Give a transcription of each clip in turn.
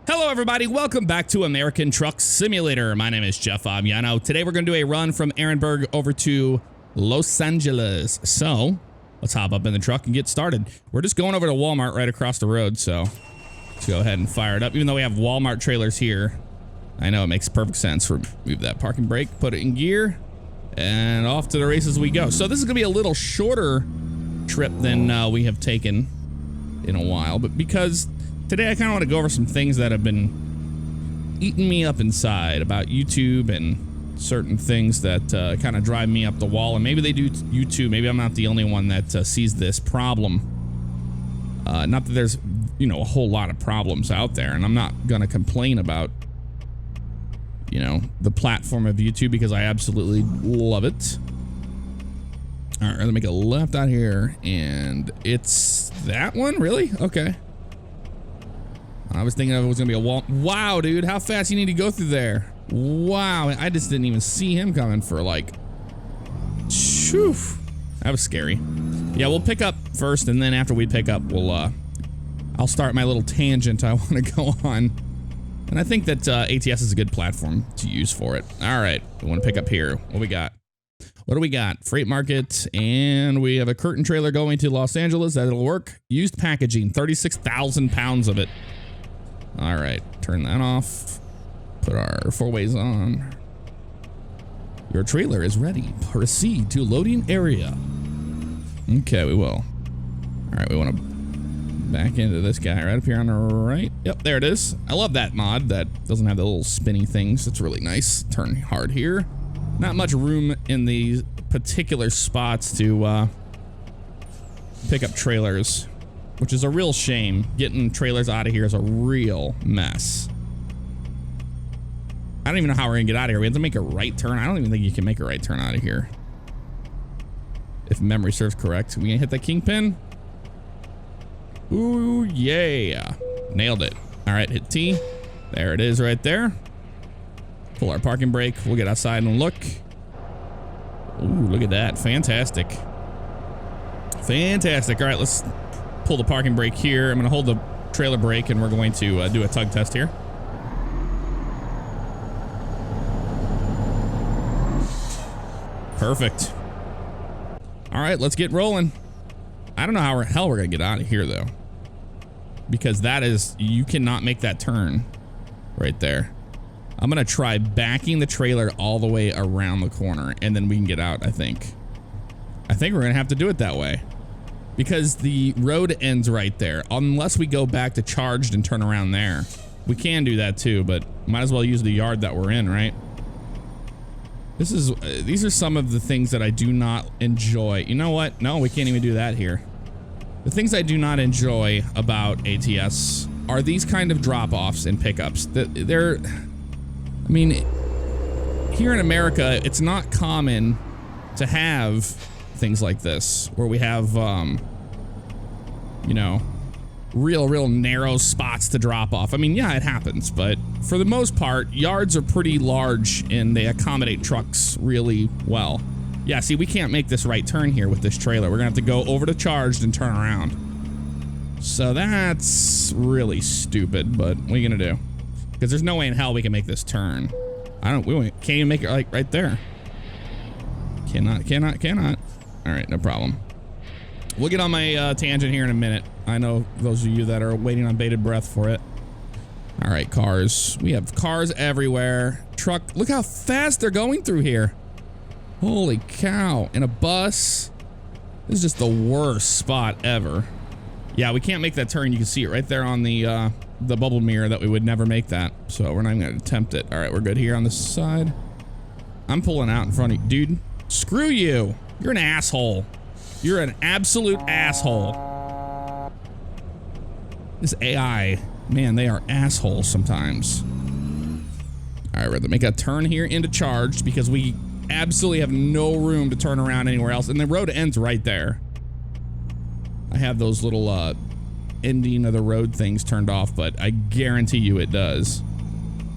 Hello everybody, welcome back to American Truck Simulator. My name is jfavignano. Today we're going to do a run from Ehrenberg over to Los Angeles. So, let's hop up in the truck and get started. We're just going over to Walmart right across the road, so let's go ahead and fire it up. Even though we have Walmart trailers here, I know it makes perfect sense. Remove that parking brake, put it in gear, and off to the races we go. So this is going to be a little shorter trip than we have taken in a while, but because today I kind of want to go over some things that have been eating me up inside about YouTube and certain things that kind of drive me up the wall. And maybe they do YouTube. Maybe I'm not the only one that sees this problem. Not that there's, you know, a whole lot of problems out there. And I'm not going to complain about, you know, the platform of YouTube because I absolutely love it. All right, let me make a left out here. And it's that one? Really? Okay. I was thinking it was gonna be a wall. Wow, dude, how fast you need to go through there? Wow, I just didn't even see him coming for like, shoo. That was scary. Yeah, we'll pick up first, and then after we pick up, I'll start my little tangent I want to go on. And I think that ATS is a good platform to use for it. All right, we want to pick up here. What we got? What do we got? Freight market, and we have a curtain trailer going to Los Angeles. That'll work. Used packaging, 36,000 pounds of it. All right, turn that off. Put our four-ways on. Your trailer is ready. Proceed to loading area. Okay, we will. All right, we want to back into this guy right up here on the right. Yep, there it is. I love that mod that doesn't have the little spinny things. That's really nice. Turn hard here. Not much room in these particular spots to pick up trailers, which is a real shame. Getting trailers out of here is a real mess. I don't even know how we're gonna get out of here. We have to make a right turn. I don't even think you can make a right turn out of here, if memory serves correct. We gonna hit that kingpin? Ooh, yeah. Nailed it. All right, hit T. There it is right there. Pull our parking brake. We'll get outside and look. Ooh, look at that. Fantastic. Fantastic. All right, let's pull the parking brake here. I'm going to hold the trailer brake, and we're going to do a tug test here. Perfect. All right, let's get rolling. I don't know how the hell we're going to get out of here, though, because that is, you cannot make that turn right there. I'm going to try backing the trailer all the way around the corner, and then we can get out, I think. I think we're going to have to do it that way, because the road ends right there. Unless we go back to charged and turn around there. We can do that too, but might as well use the yard that we're in, right? These are some of the things that I do not enjoy. You know what? No, we can't even do that here. The things I do not enjoy about ATS are these kind of drop-offs and pickups. I mean, here in America, it's not common to have things like this, where we have, you know, real narrow spots to drop off. I mean, yeah, it happens, but for the most part, yards are pretty large and they accommodate trucks really well. Yeah, see, we can't make this right turn here with this trailer. We're gonna have to go over to charged and turn around. So that's really stupid, but what are you gonna do? Because there's no way in hell we can make this turn. We can't even make it like right there. Cannot. All right, no problem. We'll get on my tangent here in a minute. I know those of you that are waiting on bated breath for it. All right, cars. We have cars everywhere. Truck, look how fast they're going through here. Holy cow. In a bus. This is just the worst spot ever. Yeah, we can't make that turn. You can see it right there on the bubble mirror that we would never make that. So we're not even gonna attempt it. All right, we're good here on this side. I'm pulling out in front of you. Dude, screw you. You're an asshole. You're an absolute asshole. This AI, man, they are assholes sometimes. All right, we're gonna make a turn here into charged because we absolutely have no room to turn around anywhere else. And the road ends right there. I have those little ending of the road things turned off, but I guarantee you it does.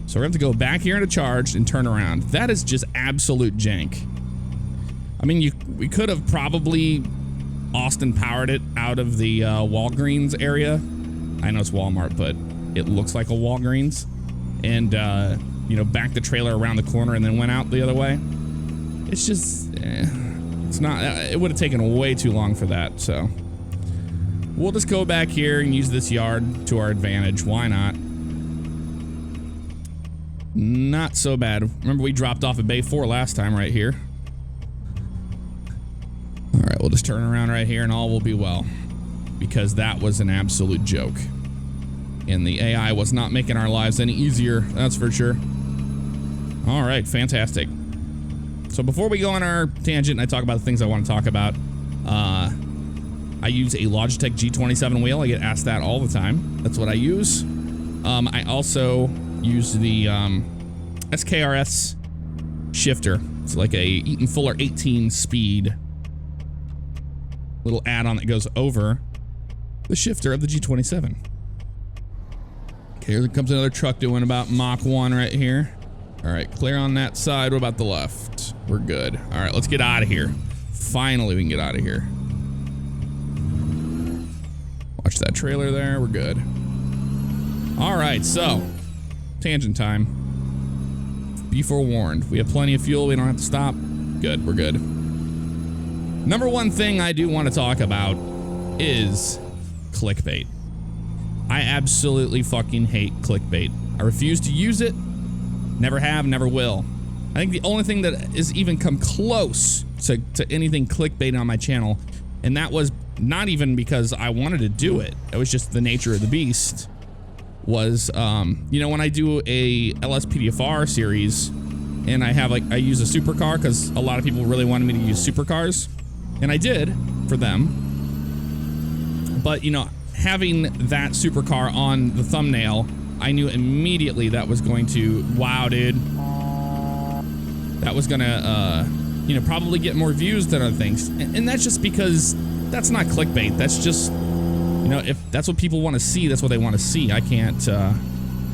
So we're gonna have to go back here into charged and turn around. That is just absolute jank. I mean, we could have probably Austin powered it out of the Walgreens area. I know it's Walmart, but it looks like a Walgreens, and you know, backed the trailer around the corner and then went out the other way. It's just, it's not, it would have taken way too long for that. So we'll just go back here and use this yard to our advantage. Why not? Not so bad. Remember, we dropped off at Bay 4 last time right here. All right, we'll just turn around right here and all will be well, because that was an absolute joke. And the AI was not making our lives any easier, that's for sure. All right, fantastic. So before we go on our tangent and I talk about the things I want to talk about, I use a Logitech G27 wheel. I get asked that all the time. That's what I use. I also use the SKRS shifter. It's like a Eaton Fuller 18 speed little add-on that goes over the shifter of the G27. Okay, here comes another truck doing about Mach 1 right here. All right, clear on that side. What about the left? We're good. All right, let's get out of here. Finally, we can get out of here. Watch that trailer there. We're good. All right, so tangent time. Be forewarned. We have plenty of fuel. We don't have to stop. Good, we're good. Number one thing I do want to talk about is clickbait. I absolutely fucking hate clickbait. I refuse to use it. Never have, never will. I think the only thing that has even come close to anything clickbait on my channel, and that was not even because I wanted to do it, it was just the nature of the beast, was, you know, when I do a LSPDFR series and I use a supercar because a lot of people really wanted me to use supercars, and I did for them. But, you know, having that supercar on the thumbnail, I knew immediately that was going to, wow, dude. That was gonna, you know, probably get more views than other things. And that's just because that's not clickbait. That's just, you know, if that's what people want to see, that's what they want to see. I can't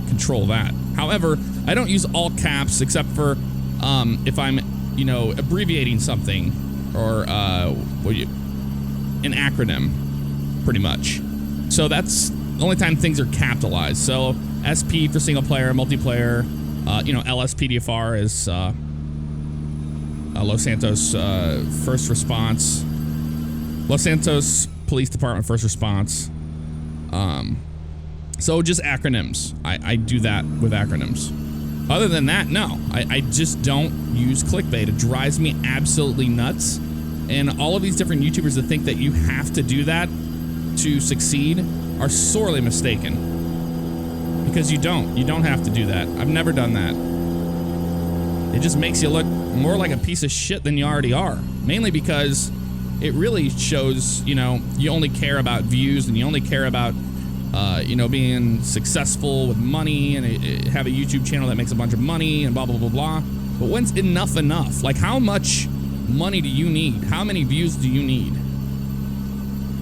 control that. However, I don't use all caps except for if I'm, you know, abbreviating something or an acronym, pretty much. So that's the only time things are capitalized. So SP for single player, multiplayer, you know, LSPDFR is Los Santos First Response, Los Santos Police Department First Response. So just acronyms. I do that with acronyms. Other than that, no. I just don't use clickbait. It drives me absolutely nuts. And all of these different YouTubers that think that you have to do that to succeed are sorely mistaken. Because you don't. You don't have to do that. I've never done that. It just makes you look more like a piece of shit than you already are. Mainly because it really shows, you know, you only care about views and you only care about, you know, being successful with money and have a YouTube channel that makes a bunch of money and blah, blah, blah, blah. But when's enough enough? Like, how much money do you need? How many views do you need?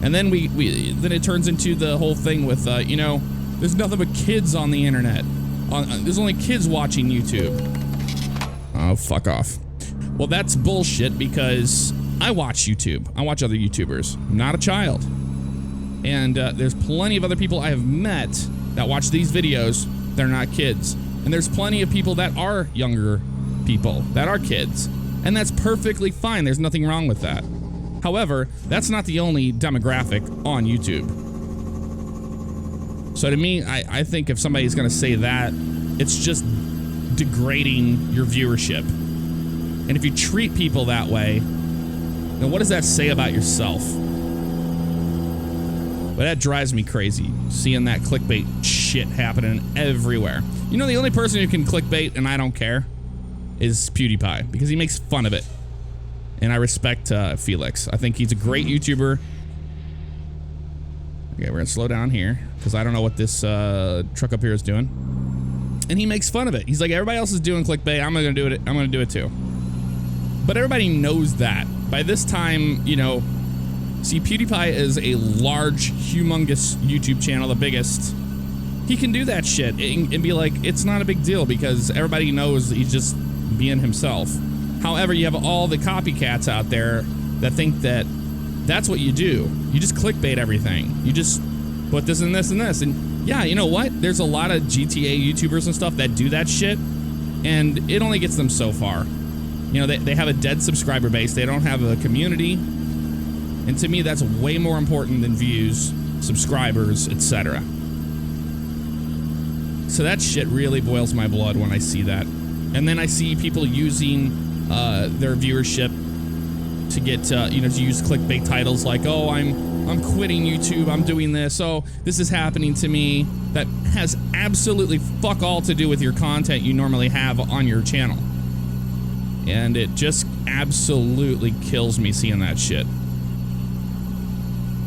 And then then it turns into the whole thing with, you know, there's nothing but kids on the internet. There's only kids watching YouTube. Oh, fuck off. Well, that's bullshit because I watch YouTube. I watch other YouTubers. I'm not a child. And there's plenty of other people I have met that watch these videos. They're not kids. And there's plenty of people that are younger people, that are kids. And that's perfectly fine. There's nothing wrong with that. However, that's not the only demographic on YouTube. So to me, I think if somebody's going to say that, it's just degrading your viewership. And if you treat people that way, then what does that say about yourself? But that drives me crazy, seeing that clickbait shit happening everywhere. You know, the only person who can clickbait, and I don't care, is PewDiePie, because he makes fun of it. And I respect Felix. I think he's a great YouTuber. Okay, we're gonna slow down here, because I don't know what this truck up here is doing. And he makes fun of it. He's like, everybody else is doing clickbait, I'm gonna do it. I'm gonna do it too. But everybody knows that. By this time, you know, see, PewDiePie is a large, humongous YouTube channel, the biggest. He can do that shit and be like, it's not a big deal because everybody knows he's just being himself. However, you have all the copycats out there that think that that's what you do. You just clickbait everything. You just put this and this and this. And yeah, you know what? There's a lot of GTA YouTubers and stuff that do that shit, and it only gets them so far. You know, they have a dead subscriber base. They don't have a community. And to me, that's way more important than views, subscribers, etc. So that shit really boils my blood when I see that. And then I see people using their viewership to get, you know, to use clickbait titles like, oh, I'm quitting YouTube, I'm doing this, oh, this is happening to me. That has absolutely fuck all to do with your content you normally have on your channel. And it just absolutely kills me seeing that shit.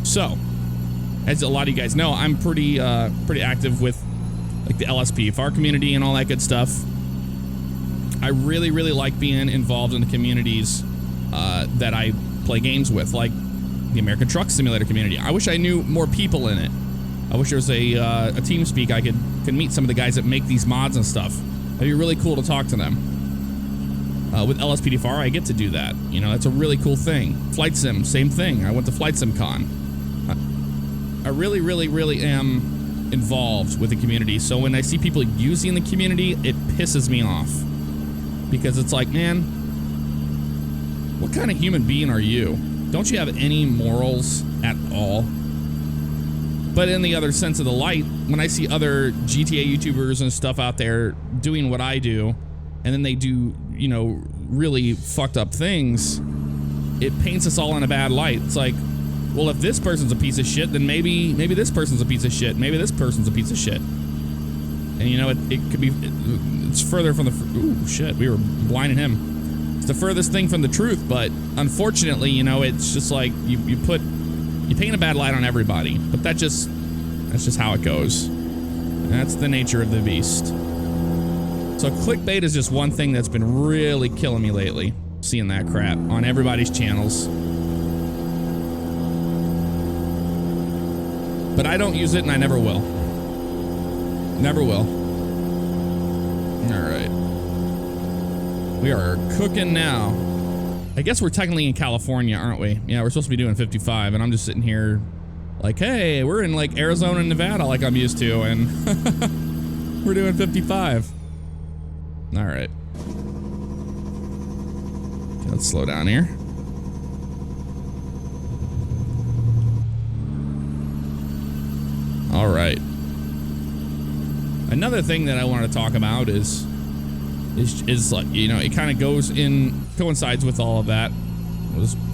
So, as a lot of you guys know, I'm pretty active with like the LSPFR community and all that good stuff. I really like being involved in the communities that I play games with, like the American Truck Simulator community. I wish I knew more people in it. I wish there was a TeamSpeak I could meet some of the guys that make these mods and stuff. It'd be really cool to talk to them. With LSPDFR, I get to do that. You know, it's a really cool thing. Flight Sim, same thing. I went to Flight Sim Con. I really am involved with the community. So when I see people using the community, it pisses me off. Because it's like, man, what kind of human being are you? Don't you have any morals at all? But in the other sense of the light, when I see other GTA YouTubers and stuff out there doing what I do, and then they do, you know, really fucked up things, it paints us all in a bad light. It's like, well, if this person's a piece of shit, then maybe this person's a piece of shit. Maybe this person's a piece of shit. And you know, it could be, it's further from the, ooh, shit, we were blinding him. It's the furthest thing from the truth, but unfortunately, you know, it's just like, you paint a bad light on everybody, but that's just how it goes. That's the nature of the beast. So clickbait is just one thing that's been really killing me lately, seeing that crap on everybody's channels. But I don't use it and I never will. Never will. All right. We are cooking now. I guess we're technically in California, aren't we? Yeah, we're supposed to be doing 55 and I'm just sitting here like, hey, we're in like Arizona and Nevada like I'm used to, and we're doing 55. All right. Okay, let's slow down here. All right. Another thing that I want to talk about is like, you know, it kind of coincides with all of that.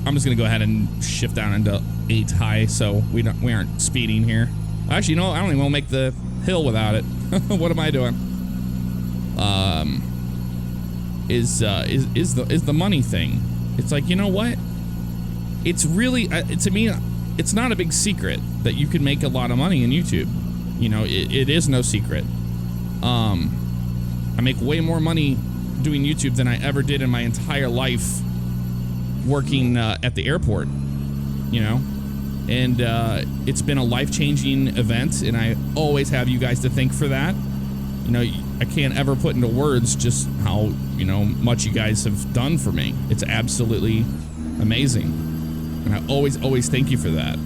I'm just gonna go ahead and shift down into 8 high so we aren't speeding here. Actually, you know, I don't even want to make the hill without it. What am I doing? Is the money thing. It's like, you know what? It's really, to me, it's not a big secret that you can make a lot of money in YouTube. You know, it is no secret. I make way more money doing YouTube than I ever did in my entire life working at the airport, you know? And it's been a life-changing event, and I always have you guys to thank for that. You know, I can't ever put into words just how, you know, much you guys have done for me. It's absolutely amazing. And I always thank you for that.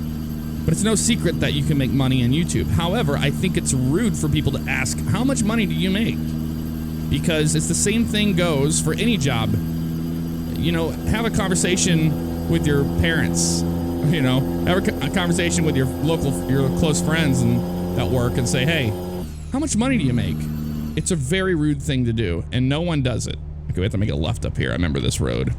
But it's no secret that you can make money on YouTube. However, I think it's rude for people to ask, how much money do you make? Because it's the same thing goes for any job. You know, have a conversation with your parents. You know, have a conversation with your close friends and at work and say, hey, how much money do you make? It's a very rude thing to do, and no one does it. Okay, we have to make a left up here. I remember this road.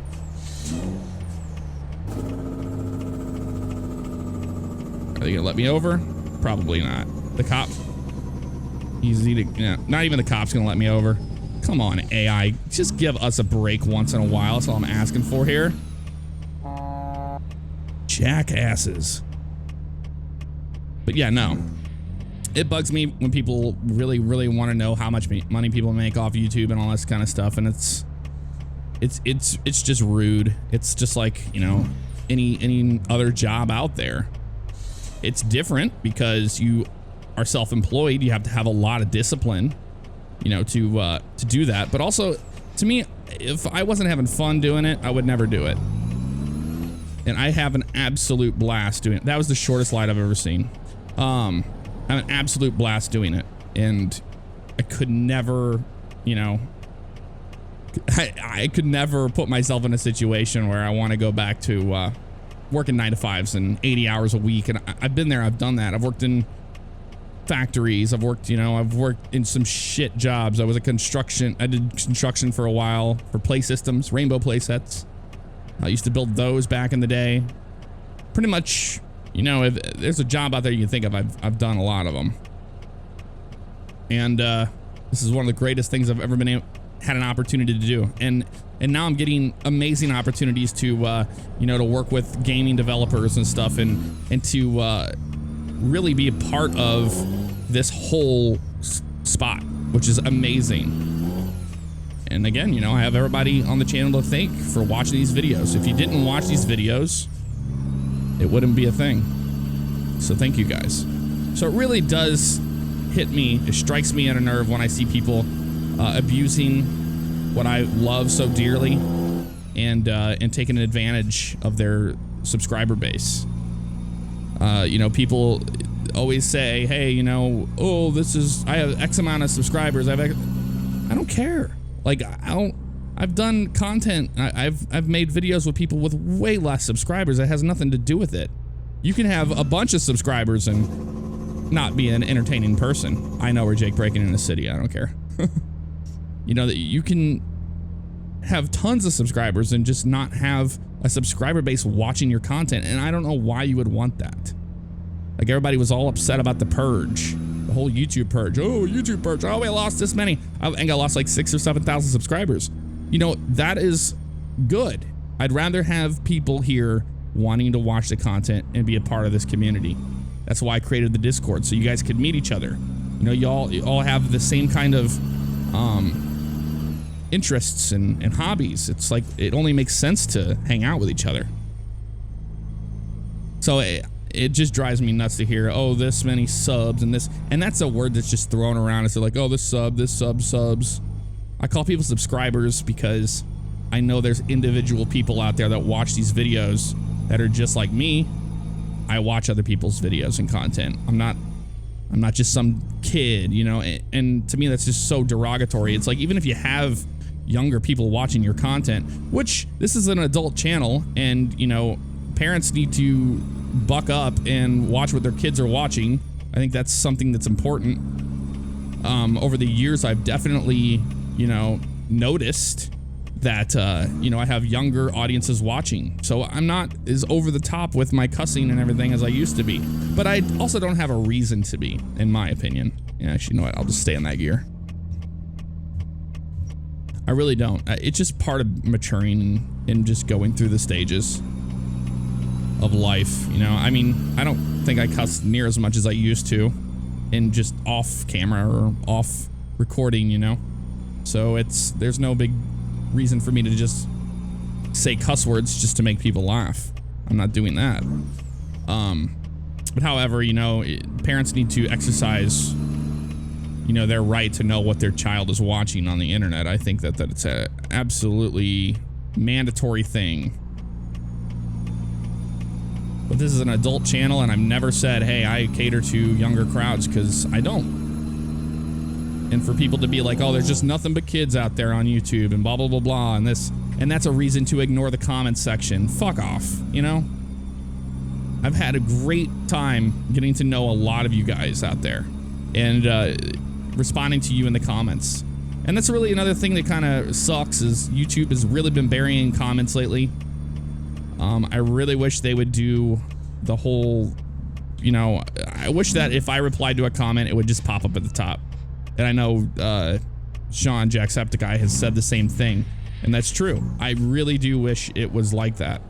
Are they gonna let me over? Probably not. The cop, easy to, yeah, not even the cop's gonna let me over. Come on, AI, just give us a break once in a while. That's all I'm asking for here. Jackasses. But yeah, no. It bugs me when people really want to know how much money people make off YouTube and all this kind of stuff, and it's just rude. It's just like, you know, any other job out there. It's different because you are self-employed. You have to have a lot of discipline, you know, to do that. But also, to me, if I wasn't having fun doing it, I would never do it. And I have an absolute blast doing it. That was the shortest light I've ever seen. I have an absolute blast doing it. And I could never, you know, I could never put myself in a situation where I want to go back to working 9 to 5s and 80 hours a week. And I've been there. I've done that. I've worked in factories. I've worked, you know, I've worked in some shit jobs. I did construction for a while for play systems, Rainbow play sets. I used to build those back in the day. Pretty much, you know, if there's a job out there you can think of, I've done a lot of them. And this is one of the greatest things I've ever had an opportunity to do. And now I'm getting amazing opportunities to, you know, to work with gaming developers and stuff, and to really be a part of this whole spot, which is amazing. And again, you know, I have everybody on the channel to thank for watching these videos. If you didn't watch these videos, it wouldn't be a thing. So thank you guys. So it really does hit me, it strikes me at a nerve when I see people abusing what I love so dearly, and taking advantage of their subscriber base. You know, people always say, hey, you know, oh, I have X amount of subscribers. I don't care. Like, I've done content. I've made videos with people with way less subscribers. That has nothing to do with it. You can have a bunch of subscribers and not be an entertaining person. I know we're Jake breaking in the city. I don't care. You know, that you can have tons of subscribers and just not have a subscriber base watching your content. And I don't know why you would want that. Like, everybody was all upset about the purge, the whole YouTube purge. Oh, YouTube purge. Oh, I lost this many. I think I lost like 6,000 or 7,000 subscribers. You know, that is good. I'd rather have people here wanting to watch the content and be a part of this community. That's why I created the Discord, so you guys could meet each other. You know, you all have the same kind of interests and hobbies. It's like, it only makes sense to hang out with each other. So it just drives me nuts to hear, oh, this many subs and this, and that's a word that's just thrown around. It's like, oh, this subs. I call people subscribers because I know there's individual people out there that watch these videos that are just like me. I watch other people's videos and content. I'm not just some kid, you know, and to me that's just so derogatory. It's like, even if you have younger people watching your content, which this is an adult channel, and, you know, parents need to buck up and watch what their kids are watching. I think that's something that's important. Over the years, I've definitely, you know, noticed that, you know, I have younger audiences watching. So I'm not as over the top with my cussing and everything as I used to be. But I also don't have a reason to be, in my opinion. Yeah, actually, you know what? I'll just stay in that gear. I really don't. It's just part of maturing and just going through the stages of life, you know? I mean, I don't think I cuss near as much as I used to in just off camera or off recording, you know? So there's no big reason for me to just say cuss words just to make people laugh. I'm not doing that. But however, you know, parents need to exercise, you know, their right to know what their child is watching on the internet. I think that it's a absolutely mandatory thing. But this is an adult channel, and I've never said, hey, I cater to younger crowds, because I don't. And for people to be like, oh, there's just nothing but kids out there on YouTube and blah, blah, blah, blah, and this, and that's a reason to ignore the comments section. Fuck off, you know? I've had a great time getting to know a lot of you guys out there and responding to you in the comments. And that's really another thing that kind of sucks, is YouTube has really been burying comments lately. I really wish they would do the whole, you know, I wish that if I replied to a comment, it would just pop up at the top. And I know Sean Jacksepticeye has said the same thing, and that's true. I really do wish it was like that.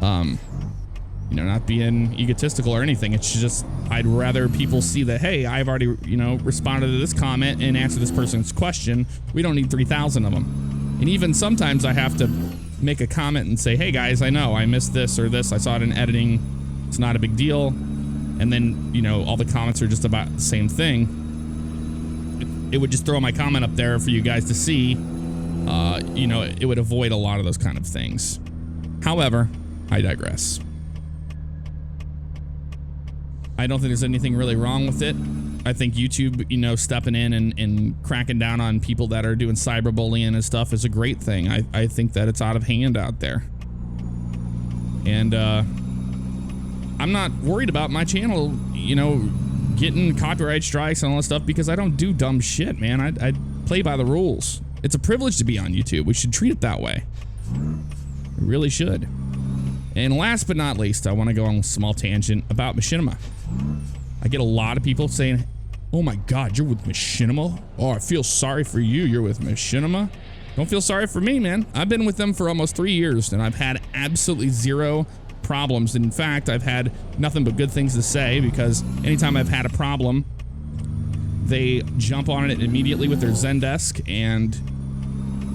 You know, not being egotistical or anything. It's just, I'd rather people see that, hey, I've already, you know, responded to this comment and answered this person's question. We don't need 3,000 of them. And even sometimes I have to make a comment and say, hey guys, I know I missed this or this. I saw it in editing. It's not a big deal. And then, you know, all the comments are just about the same thing. It would just throw my comment up there for you guys to see. You know, it would avoid a lot of those kind of things. However, I digress. I don't think there's anything really wrong with it. I think YouTube, you know, stepping in and cracking down on people that are doing cyberbullying and stuff is a great thing. I think that it's out of hand out there. And I'm not worried about my channel, you know, getting copyright strikes and all that stuff because I don't do dumb shit, man. I play by the rules. It's a privilege to be on YouTube. We should treat it that way. We really should. And last but not least, I want to go on a small tangent about Machinima. I get a lot of people saying, oh my God, you're with Machinima? Oh, I feel sorry for you. You're with Machinima? Don't feel sorry for me, man. I've been with them for almost 3 years and I've had absolutely zero problems. In fact, I've had nothing but good things to say because anytime I've had a problem, they jump on it immediately with their Zendesk and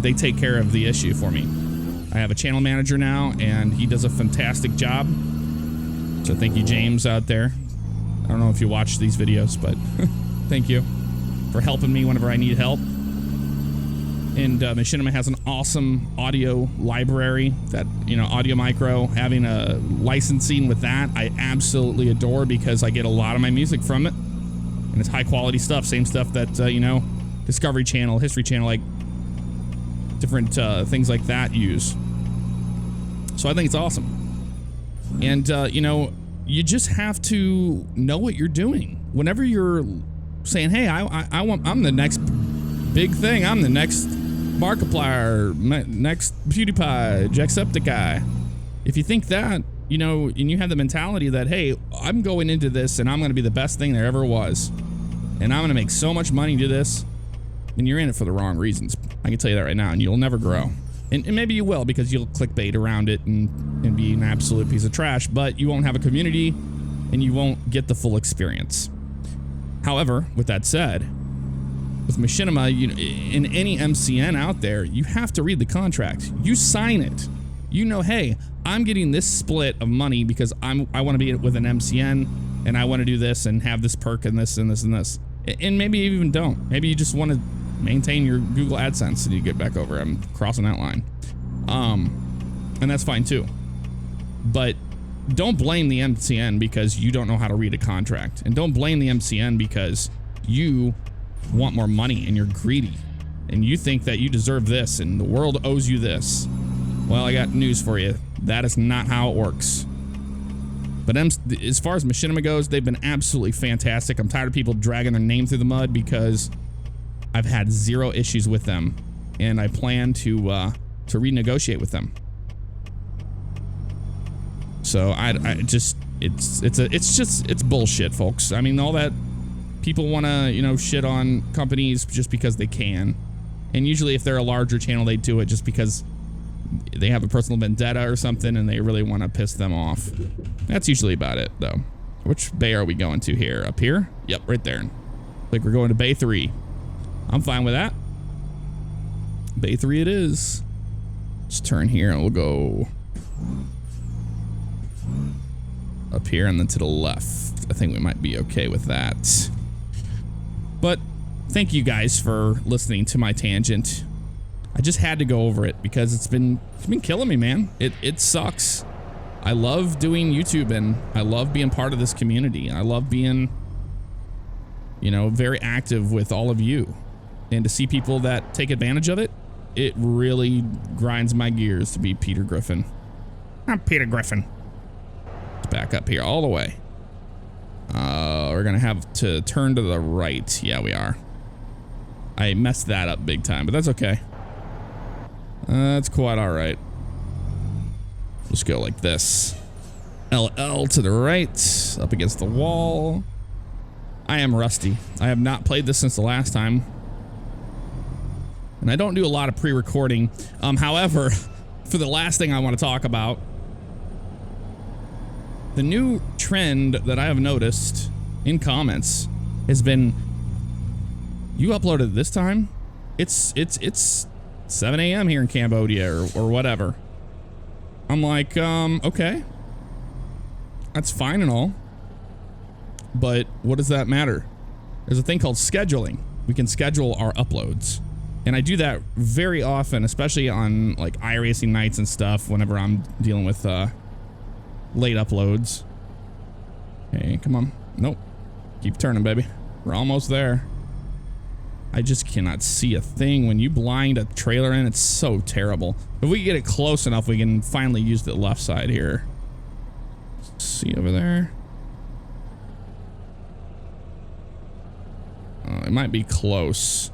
they take care of the issue for me. I have a channel manager now and he does a fantastic job. So thank you, James, out there. I don't know if you watch these videos, but thank you for helping me whenever I need help. And Machinima has an awesome audio library that, you know, Audio Micro, having a licensing with that, I absolutely adore because I get a lot of my music from it. And it's high quality stuff, same stuff that, you know, Discovery Channel, History Channel, like different things like that use. So I think it's awesome. And, you know, you just have to know what you're doing. Whenever you're saying, hey, I'm the next big thing. I'm the next Markiplier, next PewDiePie, Jacksepticeye. If you think that, you know, and you have the mentality that, hey, I'm going into this and I'm going to be the best thing there ever was. And I'm going to make so much money to this. And you're in it for the wrong reasons. I can tell you that right now. And you'll never grow. And maybe you will because you'll clickbait around it and be an absolute piece of trash, but you won't have a community and you won't get the full experience. However, with that said, with Machinima, you know, in any MCN out there, you have to read the contract. You sign it. You know, hey, I'm getting this split of money because I want to be with an MCN and I want to do this and have this perk and this and this and this. And maybe you even don't. Maybe you just want to maintain your Google AdSense and you get back over. I'm crossing that line. And that's fine too. But don't blame the MCN because you don't know how to read a contract. And don't blame the MCN because you want more money and you're greedy. And you think that you deserve this and the world owes you this. Well, I got news for you. That is not how it works. But as far as Machinima goes, they've been absolutely fantastic. I'm tired of people dragging their name through the mud because I've had zero issues with them, and I plan to renegotiate with them. So it's bullshit, folks. I mean, all that people want to, you know, shit on companies just because they can, and usually if they're a larger channel, they do it just because they have a personal vendetta or something, and they really want to piss them off. That's usually about it, though. Which bay are we going to here? Up here? Yep, right there. I think we're going to Bay 3. I'm fine with that. Bay 3 it is. Let's turn here and we'll go up here and then to the left. I think we might be okay with that. But thank you guys for listening to my tangent. I just had to go over it because it's been killing me, man. It sucks. I love doing YouTube and I love being part of this community. I love being, you know, very active with all of you. And to see people that take advantage of it, it really grinds my gears to be Peter Griffin. I'm Peter Griffin. Let's back up here all the way. We're gonna have to turn to the right. Yeah, we are. I messed that up big time, but that's okay. That's quite all right. Let's go like this. LL to the right, up against the wall. I am rusty. I have not played this since the last time. And I don't do a lot of pre-recording. However, for the last thing I want to talk about, the new trend that I have noticed in comments has been, you uploaded this time? It's 7 a.m. here in Cambodia or whatever. I'm like, okay. That's fine and all. But what does that matter? There's a thing called scheduling. We can schedule our uploads. And I do that very often, especially on like iRacing nights and stuff whenever I'm dealing with late uploads. Hey, come on. Nope. Keep turning, baby. We're almost there. I just cannot see a thing. When you blind a trailer in, it's so terrible. If we get it close enough, we can finally use the left side here. See over there? It might be close.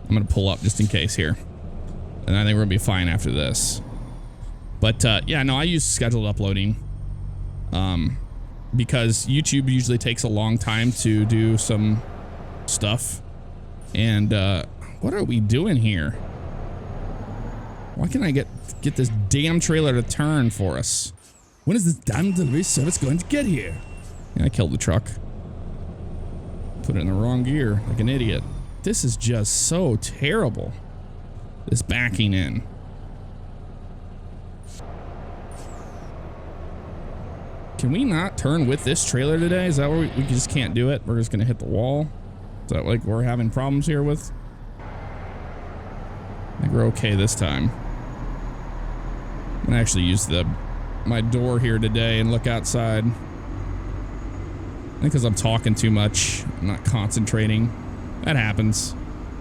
I'm going to pull up just in case here. And I think we're going to be fine after this. But yeah, no, I use scheduled uploading. Because YouTube usually takes a long time to do some stuff. And what are we doing here? Why can't I get this damn trailer to turn for us? When is this damn delivery service going to get here? Yeah, I killed the truck. Put it in the wrong gear like an idiot. This is just so terrible. This backing in. Can we not turn with this trailer today? Is that where we just can't do it? We're just gonna hit the wall? Is that like we're having problems here with? I think we're okay this time. I'm gonna actually use my door here today and look outside. I think because I'm talking too much, I'm not concentrating. That happens.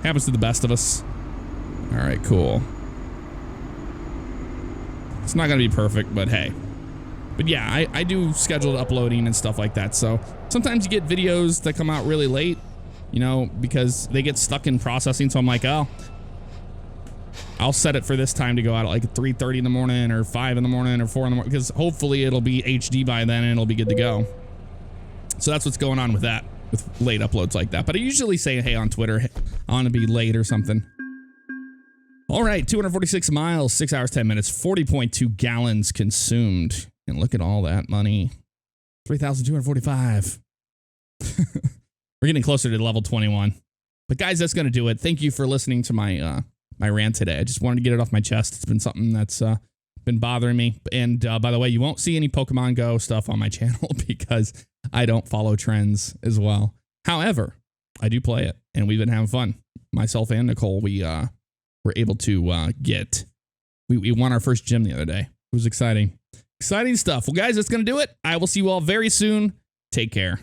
Happens to the best of us. All right, cool. It's not gonna be perfect, but hey. But yeah, I do scheduled uploading and stuff like that. So sometimes you get videos that come out really late, you know, because they get stuck in processing. So I'm like, oh, I'll set it for this time to go out at like 3:30 in the morning or 5 in the morning or 4 in the morning, because hopefully it'll be HD by then and it'll be good to go. So that's what's going on with that, with late uploads like that. But I usually say, hey, on Twitter, I want to be late or something. All right, 246 miles, 6 hours, 10 minutes, 40.2 gallons consumed. And look at all that money. 3,245. We're getting closer to level 21. But guys, that's going to do it. Thank you for listening to my my rant today. I just wanted to get it off my chest. It's been something that's been bothering me. And by the way, you won't see any Pokemon Go stuff on my channel because I don't follow trends as well. However, I do play it, and we've been having fun. Myself and Nicole, we were able to we won our first gym the other day. It was exciting. Exciting stuff. Well, guys, that's going to do it. I will see you all very soon. Take care.